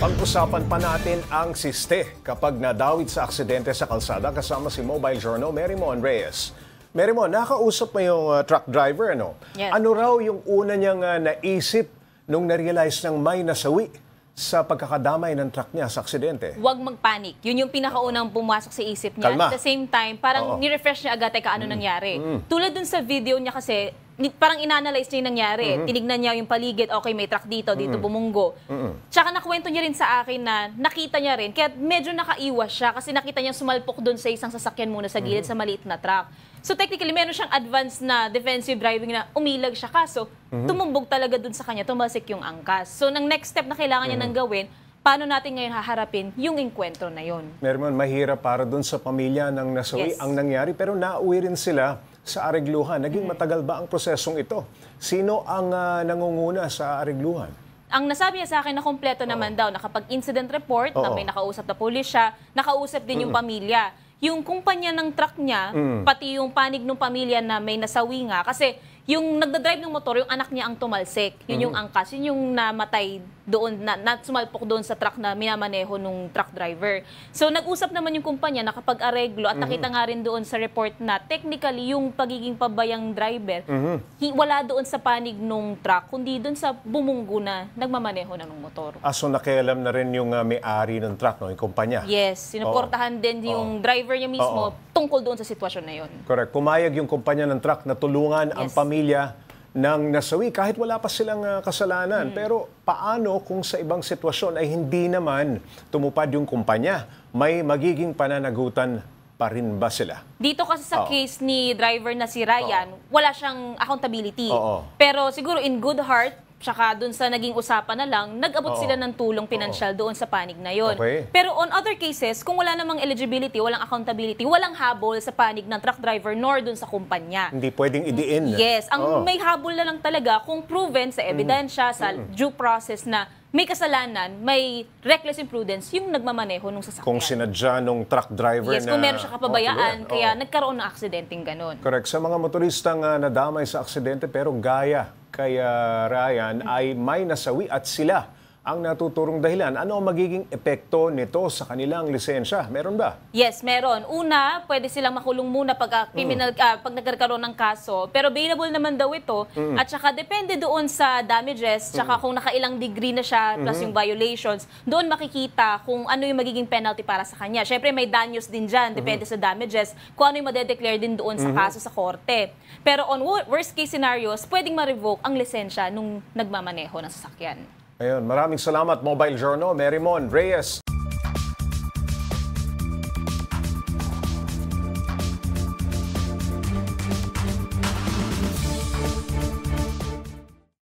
Pag-usapan pa natin ang siste kapag nadawit sa aksidente sa kalsada kasama si Mobile Journal Merymon Reyes. Merymon, nakausap mo yung truck driver, ano? Yes. Ano raw yung una niyang naisip nung na-realize ng may nasawi sa pagkakadamay ng truck niya sa aksidente? Huwag magpanik. Yun yung pinakaunang pumasok sa isip niya. Kalma. At the same time, parang ni-refresh niya agad, teka, ano nangyari. Tulad dun sa video niya kasi, parang inanalyze niya yung nangyari. Tinignan niya yung paligid, okay, may truck dito bumunggo. Tsaka nakwento niya rin sa akin na nakita niya rin, kaya medyo nakaiwas siya kasi nakita niya sumalpok doon sa isang sasakyan muna sa gilid sa maliit na truck. So technically, meron siyang advanced na defensive driving na umilag siya, kaso tumumbog talaga doon sa kanya, tumalsik yung angkas. So nang next step na kailangan niya nang gawin, paano natin ngayon haharapin yung enkwentro na yon? Merymon, mahirap para doon sa pamilya ng nasawi ang nangyari, pero nauwi rin sila sa aregluhan. Naging matagal ba ang prosesong ito? Sino ang nangunguna sa aregluhan? Ang nasabi niya sa akin na kompleto naman daw, nakapag-incident report, na may nakausap na pulis siya, nakausap din yung pamilya. Yung kumpanya ng truck niya, pati yung panig ng pamilya na may nasawi nga, kasi yung nagdadrive ng motor, yung anak niya ang tumalsik. Yun yung angkas, yun yung namatay doon, na sumalpok doon sa truck na minamaneho nung truck driver. So nag-usap naman yung kumpanya na kapag areglo, at nakita nga rin doon sa report na technically yung pagiging pabayang driver, wala doon sa panig nung truck, kundi doon sa bumunggo na nagmamaneho na ng motor. So nakialam na rin yung may-ari ng truck, no? Yung kumpanya? Yes, sinuportahan din yung driver niya mismo tungkol doon sa sitwasyon na yun. Correct. Pumayag yung kumpanya ng truck na tulungan ang pamilya ng nasawi kahit wala pa silang kasalanan. Pero paano kung sa ibang sitwasyon ay hindi naman tumupad yung kumpanya? May magiging pananagutan pa rin ba sila? Dito kasi sa case ni driver na si Ryan, wala siyang accountability. Pero siguro in good heart, tsaka dun sa naging usapan na lang, nag-abot sila ng tulong pinansyal doon sa panig na yon. Pero on other cases, kung wala namang eligibility, walang accountability, walang habol sa panig ng truck driver nor dun sa kumpanya. Hindi pwedeng idiin. Yes. Ang may habol na lang talaga kung proven sa ebidensya, sa due process na may kasalanan, may reckless imprudence yung nagmamaneho nung sasakyan. Kung sinadya nung truck driver na... kung meron siya kapabayaan, kaya nagkaroon ng aksidenteng ganon. Correct. Sa mga motoristang nadamay sa aksidente pero gaya kay Ryan ay may nasawi at sila ang natuturong dahilan. Ano ang magiging epekto nito sa kanilang lisensya? Meron ba? Yes, meron. Una, pwede silang makulong muna pag nagkaroon ng kaso. Pero available naman daw ito. At saka depende doon sa damages, saka kung nakailang degree na siya, plus yung violations, doon makikita kung ano yung magiging penalty para sa kanya. Siyempre, may danyos din dyan, depende sa damages, kung ano yung madedeclare din doon sa kaso sa korte. Pero on worst case scenarios, pwedeng ma-revoke ang lisensya nung nagmamaneho ng sasakyan. Ayun, maraming salamat Mobile Journal, Merymon Reyes.